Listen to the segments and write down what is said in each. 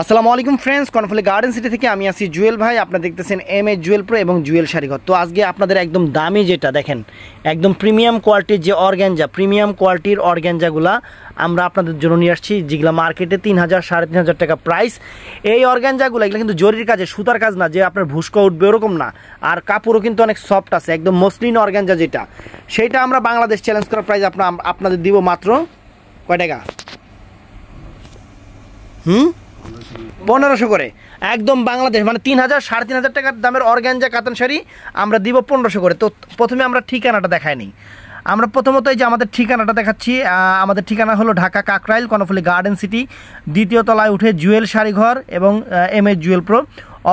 আসসালামু আলাইকুম friends, Karnaphuli garden city থেকে আমি আছি জুয়েল ভাই। আপনারা দেখতেছেন এম এ জুয়েল প্রো এবং জুয়েল শাড়িঘর। তো আজকে আপনাদের একদম দামি যেটা দেখেন, একদম প্রিমিয়াম কোয়ালিটির যে অর্গ্যাঞ্জা, প্রিমিয়াম কোয়ালিটির অর্গ্যাঞ্জাগুলা আমরা আপনাদের জন্য নিয়ে আসছি, যেগুলো মার্কেটে 3,000 3,500 টাকা প্রাইস। এই অর্গ্যাঞ্জাগুলো এগুলো কিন্তু জরির কাজে, সুতার কাজ না যে আপনার ভুস্কা উঠবে ওরকম না। আর কাপড়ও কিন্তু অনেক সফট আছে, একদম মসলিন অর্গ্যাঞ্জা যেটা, সেইটা আমরা বাংলাদেশ চ্যালেঞ্জ করার প্রাইস আপনাদের দিব মাত্র কয় টাকা? 1500 করে। একদম বাংলাদেশ মানে 3,000 3,500 টাকার দামের অর্গ্যাঞ্জা কাতান শাড়ি আমরা দিব 1500 করে। তো প্রথমে আমরা ঠিকানাটা দেখাই নিই। আমরা প্রথমত এই যে আমাদের ঠিকানাটা দেখাচ্ছি। আমাদের ঠিকানা হলো ঢাকা কাকরাইল কর্ণফুলী গার্ডেন সিটি, দ্বিতীয় তলায় উঠে জুয়েল শাড়িঘর এবং এম এ জুয়েল প্রো।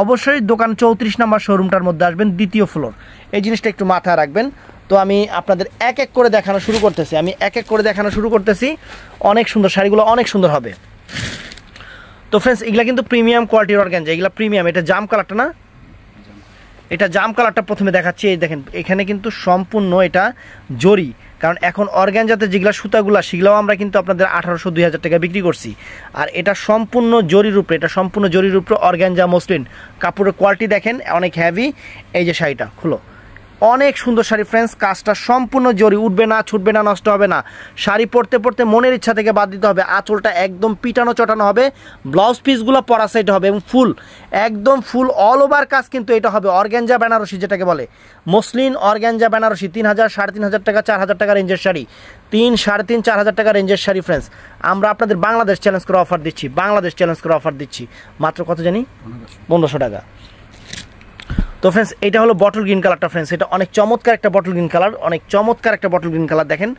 অবশ্যই দোকান 34 নম্বর শোরুমটার মধ্যে আসবেন, দ্বিতীয় ফ্লোর। এই জিনিসটা একটু মাথায় রাখবেন। তো আমি আপনাদের এক এক করে দেখানো শুরু করতেছি। অনেক সুন্দর শাড়িগুলো, অনেক সুন্দর হবে। তো ফ্রেন্ডস, এগুলা কিন্তু প্রিমিয়াম কোয়ালিটির অর্গ্যাঞ্জা, এগুলা প্রিমিয়াম। এটা জাম কালারটা না, এটা জাম কালারটা প্রথমে দেখাচ্ছি। এই দেখেন, এখানে কিন্তু সম্পূর্ণ এটা জরি, কারণ এখন অর্গ্যাঞ্জাতে যেগুলা সুতাগুলা সেগুলাও আমরা কিন্তু আপনাদের 1800-2000 টাকা বিক্রি করছি। আর এটা সম্পূর্ণ জরির উপরে, অর্গ্যাঞ্জা মসলিন কাপড়ের কোয়ালিটি দেখেন, অনেক হেভি। এই যে শাড়িটা খুলো, অনেক সুন্দর শাড়ি ফ্রেন্ডস। কাজটা সম্পূর্ণ জরি, উঠবে না, ছুটবে না, নষ্ট হবে না। শাড়ি পরতে পরতে মনের ইচ্ছা থেকে বাদ দিতে হবে। আঁচলটা একদম পিটানো চটানো হবে, ব্লাউজ পিসগুলো পরা সাইডে হবে এবং ফুল, একদম ফুল অল ওভার কাজ কিন্তু এটা হবে অর্গ্যাঞ্জা বেনারসি, যেটাকে বলে মসলিন অর্গ্যাঞ্জা বেনারসি। 3,000 3,500 টাকা, 4,000 টাকা রেঞ্জের শাড়ি, 3, 3,500, 4,000 টাকা রেঞ্জের শাড়ি ফ্রেন্ডস। আমরা আপনাদের বাংলাদেশ চ্যালেঞ্জ করে অফার দিচ্ছি, মাত্র কত জানি? 1500 টাকা। তো ফ্রেন্ডস, এটা হলো বটল গ্রিন কালারটা ফ্রেন্ডস। এটা অনেক চমৎকার একটা বটল গ্রিন কালার, দেখেন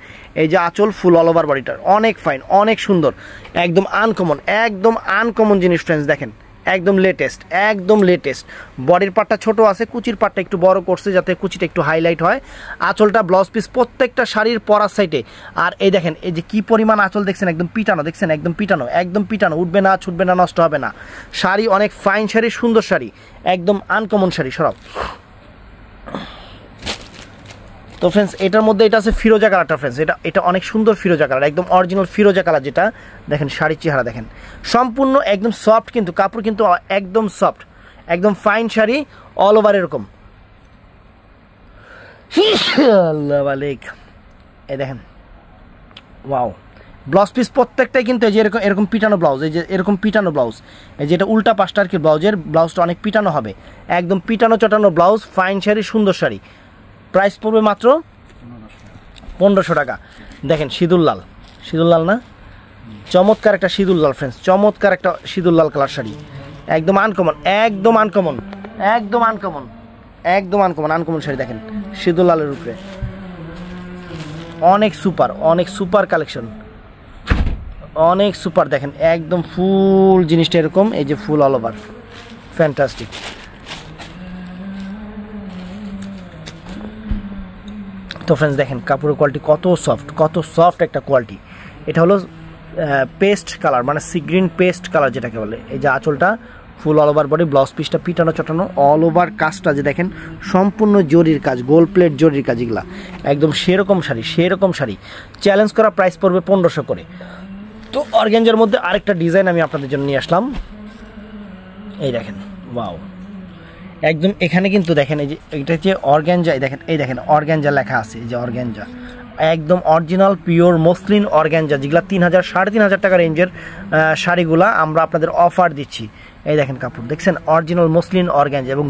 এই যে আঁচল, ফুল অল ওভার বডিটার, অনেক ফাইন, অনেক সুন্দর, একদম আনকমন জিনিস ফ্রেন্ডস। দেখেন একদম লেটেস্ট। বডির পার্টটা ছোট আছে, কুচির পার্টটা একটু বড় করছে যাতে কুচিটা একটু হাইলাইট হয়। আঁচলটা ব্লাউজ পিস প্রত্যেকটা শাড়ির পরার সাইডে। আর এই দেখেন, এই যে কি পরিমাণ আঁচল দেখছেন, একদম পিটানো, উঠবে না, ছুটবে না, নষ্ট হবে না। শাড়ি অনেক ফাইন শাড়ি, সুন্দর শাড়ি, একদম আনকমন শাড়ি সরাও। তো ফ্রেন্ডস, এটার মধ্যে এটা আছে ফিরোজা কালারটা ফ্রেন্ডস। এটা অনেক সুন্দর ফিরোজা কালার, একদম অরিজিনাল ফিরোজা কালার যেটা। দেখেন শাড়ির চেহারা দেখেন, সম্পূর্ণ একদম সফট, কিন্তু কাপড় কিন্তু একদম সফট, একদম ফাইন শাড়ি অল ওভার এরকম। আল্লাহ আলাইক, এই দেখেন, ওয়াও। ব্লাউজ পিস প্রত্যেকটাই কিন্তু এই যে এরকম পিটানো ব্লাউজ, এই যে এরকম পিটানো ব্লাউজ, এই যেটা উল্টা পাশটা আর কি ব্লাউজটা অনেক পিটানো হবে, একদম পিটানো চটানো ব্লাউজ, ফাইন শাড়ি, সুন্দর শাড়ি। প্রাইস পড়বে মাত্র 1500 টাকা। দেখেন সিঁদুর লাল না, চমৎকার একটা সিঁদুর লাল ফ্রেন্ডস, চমৎকার একটা সিঁদুর লাল কালার শাড়ি, একদম আনকমন শাড়ি। দেখেন সিঁদুর লালের উপরে অনেক সুপার কালেকশন, অনেক সুপার। দেখেন একদম ফুল জিনিসটা এরকম, এই যে ফুল অল ওভার, ফ্যান্টাস্টিক। তো ফ্রেন্ডস, দেখেন কাপড়ের কোয়ালিটি কত সফট একটা কোয়ালিটি। এটা হলো পেস্ট কালার, মানে সি গ্রিন পেস্ট কালার যেটাকে বলে। এই যে আঁচলটা ফুল অল ওভার বডি, ব্লাউজ পিসটা পিটানো চটানো, অল ওভার কাজটা যে দেখেন সম্পূর্ণ জরির কাজ, গোল্ড প্লেট জরির কাজ, এগুলা একদম সেরকম শাড়ি। চ্যালেঞ্জ করা প্রাইস পড়বে 1500 করে। তো অর্গ্যাঞ্জার মধ্যে আরেকটা ডিজাইন আমি আপনাদের জন্য নিয়ে আসলাম। এই দেখেন, ওয়াও, একদম এখানে কিন্তু দেখেন এই যে এটা যে অর্গ্যাঞ্জা, এই দেখেন অর্গ্যাঞ্জা লেখা আছে, এই যে অর্গ্যাঞ্জা, একদম অরিজিনাল পিওর মসলিন অর্গ্যাঞ্জা, যেগুলো 3,000 3,500 টাকা রেঞ্জের শাড়িগুলা আমরা আপনাদের অফার দিচ্ছি। এই দেখেন কাপড় দেখছেন, অরিজিনাল মসলিন অর্গ্যাঞ্জা এবং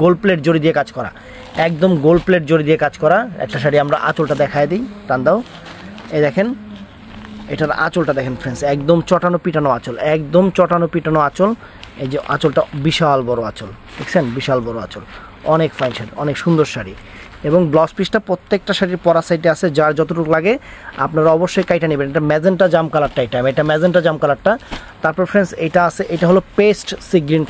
গোল্ড প্লেট জরি দিয়ে কাজ করা, একদম গোল্ড প্লেট জরি দিয়ে কাজ করা একটা শাড়ি। আমরা আঁচলটা দেখায় দিই, টান দাও। এই দেখেন এটার আঁচলটা দেখেন ফ্রেন্ডস, একদম চটানো পিটানো আঁচল। এই যে আঁচলটা বিশাল বড় আঁচল, দেখছেন বিশাল বড় আঁচল, অনেক ফাইন শাড়ি, অনেক সুন্দর শাড়ি। এবং ব্লাউজ পিসটা প্রত্যেকটা শাড়ির পরা সাইডে আছে, যার যতটুকু লাগে আপনারা অবশ্যই কাইটা নেবেন। এটা ম্যাজেন্টা জাম কালারটা, এটা ম্যাজেন্টা জাম কালারটা। তারপর ফ্রেন্ডস এটা আছে, এটা হলো পেস্ট সি গ্রিন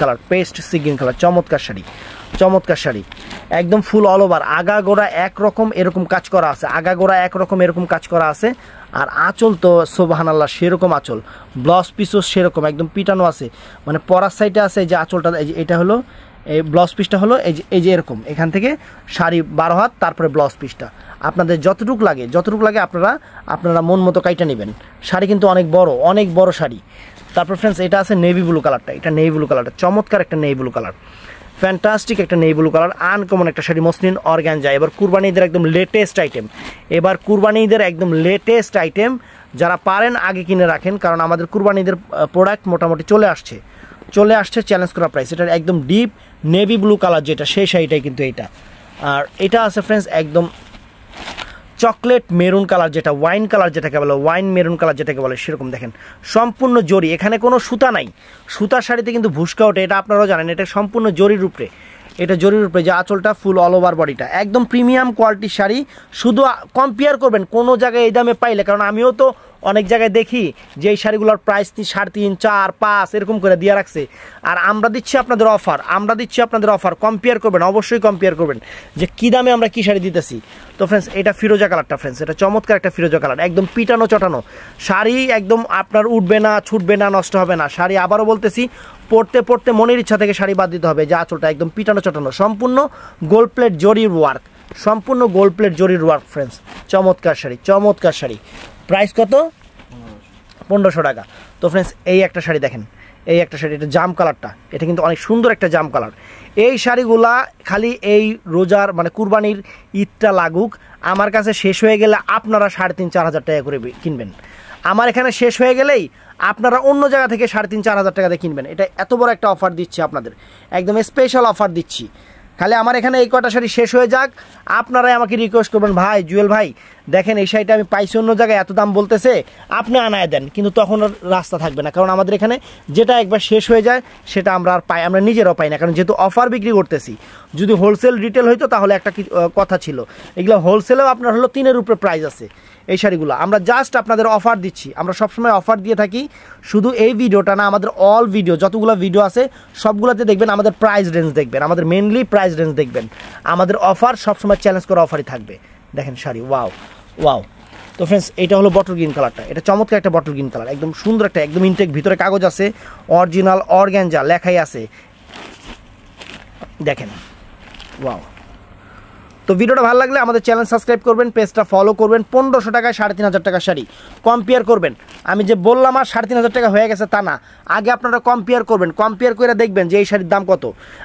কালার, চমৎকার শাড়ি, একদম ফুল অল ওভার, আগাগোড়া একরকম এরকম কাজ করা আছে। আর আঁচল তো সুবহানাল্লাহ সেরকম আঁচল, ব্লাউজ পিসও সেরকম একদম পিটানো আছে, মানে পরার সাইডে আছে। এই যে আঁচলটা, এটা হলো এই ব্লাউজ পিসটা হলো এই যে এরকম, এখান থেকে শাড়ি 12 হাত, তারপরে ব্লাউজ পিসটা আপনাদের যতটুকু লাগে আপনারা মন মতো কাইটা নেবেন। শাড়ি কিন্তু অনেক বড় শাড়ি। তারপর ফ্রেন্ডস এটা আছে নেভি ব্লু কালারটা, এটা নেভি ব্লু কালারটা চমৎকার একটা নেভি ব্লু কালার, ফ্যান্টাস্টিক একটা নেভি ব্লু কালার, আনকমন একটা শাড়ি মসলিন অর্গানজা। এবার কুরবানি ঈদের একদম লেটেস্ট আইটেম, এবার কুরবানি ঈদের একদম লেটেস্ট আইটেম, যারা পারেন আগে কিনে রাখেন, কারণ আমাদের কুরবানি ঈদের প্রোডাক্ট মোটামুটি চলে আসছে চ্যালেঞ্জ করা প্রাইস। এটার একদম ডিপ নেভি ব্লু কালার যেটা, সেই শাড়িটাই কিন্তু এইটা। আর এটা আছে ফ্রেন্ডস একদম চকলেট মেরুন কালার, যেটা ওয়াইন কালার যেটাকে বলে, ওয়াইন মেরুন কালার যেটাকে বলে, সেরকম দেখেন সম্পূর্ণ জরি, এখানে কোনো সুতা নাই, সুতার শাড়িতে কিন্তু ভুসকা ওঠে, এটা আপনারাও জানেন। এটা সম্পূর্ণ জরির উপরে, এটা জরির উপরে, যে আঁচলটা ফুল অল ওভার বডিটা, একদম প্রিমিয়াম কোয়ালিটির শাড়ি। শুধু কম্পেয়ার করবেন কোনো জায়গায় এই দামে পাইলে, কারণ আমিও তো অনেক জায়গায় দেখি যে এই শাড়িগুলোর প্রাইস 3.5, 4, 5 এরকম করে দিয়ে রাখছে, আর আমরা দিচ্ছি আপনাদের অফার, কম্পেয়ার করবেন, অবশ্যই কম্পেয়ার করবেন যে কী দামে আমরা কী শাড়ি দিতেছি। তো ফ্রেন্ডস এটা ফিরোজা কালারটা, ফ্রেন্ডস এটা চমৎকার একটা ফিরোজা কালার, একদম পিটানো চটানো শাড়ি, একদম আপনার উঠবে না, ছুটবে না, নষ্ট হবে না শাড়ি। আবারও বলতেছি, পড়তে মনের ইচ্ছা থেকে শাড়ি বাদ দিতে হবে, যে আঁচলটা একদম পিটানো চটানো, সম্পূর্ণ গোল্ড প্লেট জরির ওয়ার্ক, সম্পূর্ণ গোল্ড প্লেট জরির ওয়ার্ক। ফ্রেন্ডস চমৎকার শাড়ি, প্রাইস কত? 1500 টাকা। তো ফ্রেন্ডস এই একটা শাড়ি দেখেন, এই একটা শাড়ি, এটা জাম কালারটা, এটা কিন্তু অনেক সুন্দর একটা জাম কালার। এই শাড়িগুলা খালি এই রোজার মানে কুরবানির ঈদটা লাগুক, আমার কাছে শেষ হয়ে গেলে আপনারা 3,500-4,000 টাকা করে কিনবেন। আমার এখানে শেষ হয়ে গেলেই আপনারা অন্য জায়গা থেকে 3,500-4,000 টাকা দিয়ে কিনবেন। এটা এত বড় একটা অফার দিচ্ছি আপনাদের, একদম স্পেশাল অফার দিচ্ছি। খালি আমার এখানে এই কটা শাড়ি শেষ হয়ে যাক, আপনারাই আমাকে রিকোয়েস্ট করবেন, ভাই জুয়েল ভাই দেখেন এই শাড়িটা আমি পাইছি অন্য জায়গায় এত দাম বলতেছে, আপনি আনায় দেন, কিন্তু তখন আর রাস্তা থাকবে না, কারণ আমাদের এখানে যেটা একবার শেষ হয়ে যায় সেটা আমরা আর পাই, আমরা নিজেরাও পাই না, কারণ যেহেতু অফার বিক্রি করতেছি। যদি হোলসেল রিটেল হইতো তাহলে একটা কথা ছিল, এগুলো হোলসেলেও আপনার হলো 3-এর উপরে প্রাইস আছে এই শাড়িগুলো। আমরা জাস্ট আপনাদের অফার দিচ্ছি, আমরা সবসময় অফার দিয়ে থাকি। শুধু এই ভিডিওটা না, আমাদের অল ভিডিও যতগুলো ভিডিও আছে সবগুলোতে দেখবেন আমাদের প্রাইস রেঞ্জ দেখবেন, আমাদের মেনলি প্রাইস রেঞ্জ দেখবেন। আমাদের অফার সবসময় চ্যালেঞ্জ করা অফারই থাকবে। দেখেন শাড়ি, ওয়াও। তো ফ্রেন্ডস এটা হলো বটল গ্রিন কালারটা, এটা চমৎকার একটা বটল গ্রিন কালার, একদম সুন্দর একটা, একদম ইনটেক, ভিতরে কাগজ আছে, অরিজিনাল অর্গানজা লেখাই আছে, দেখেন ওয়াও। তো ভিডিওটা ভালো লাগলে আমাদের চ্যানেল সাবস্ক্রাইব করবেন, পেজটা ফলো করবেন। 1500 টাকায় 3,500 টাকার শাড়ি কম্পেয়ার করবেন। আমি যে বললাম আর 3,500 টাকা হয়ে গেছে তা না, আগে আপনারা কম্পেয়ার করবেন, কম্পেয়ার করে দেখবেন যে এই শাড়ির দাম কত।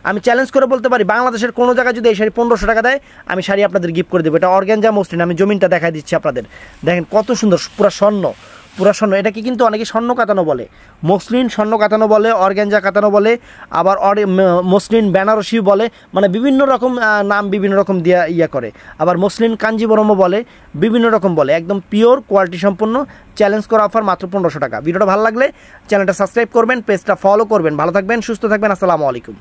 আমি চ্যালেঞ্জ করে বলতে পারি, বাংলাদেশের কোনো জায়গায় যদি এই শাড়ি 1500 টাকা দেয়, আমি শাড়ি আপনাদের গিফট করে দেবো। এটা অর্গানজা মসলিন, আমি জমিনটা দেখাই দিচ্ছি আপনাদের, দেখেন কত সুন্দর, পুরা স্বর্ণ। এটাকে কিন্তু অনেকে স্বর্ণ কাতানো বলে, মসলিন স্বর্ণ কাতানো বলে, অর্গানজা কাতানো বলে, আবার মসলিন বেনারসি বলে, মানে বিভিন্ন রকম নাম বিভিন্ন রকম দিয়ে করে। আবার মসলিন কাঞ্জিবরমও বলে, বিভিন্ন রকম বলে। একদম পিওর কোয়ালিটি সম্পন্ন চ্যালেঞ্জ করা অফার, মাত্র 1500 টাকা। ভিডিওটা ভালো লাগলে চ্যানেলটা সাবস্ক্রাইব করবেন, পেজটা ফলো করবেন। ভালো থাকবেন, সুস্থ থাকবেন, আসসালামু আলাইকুম।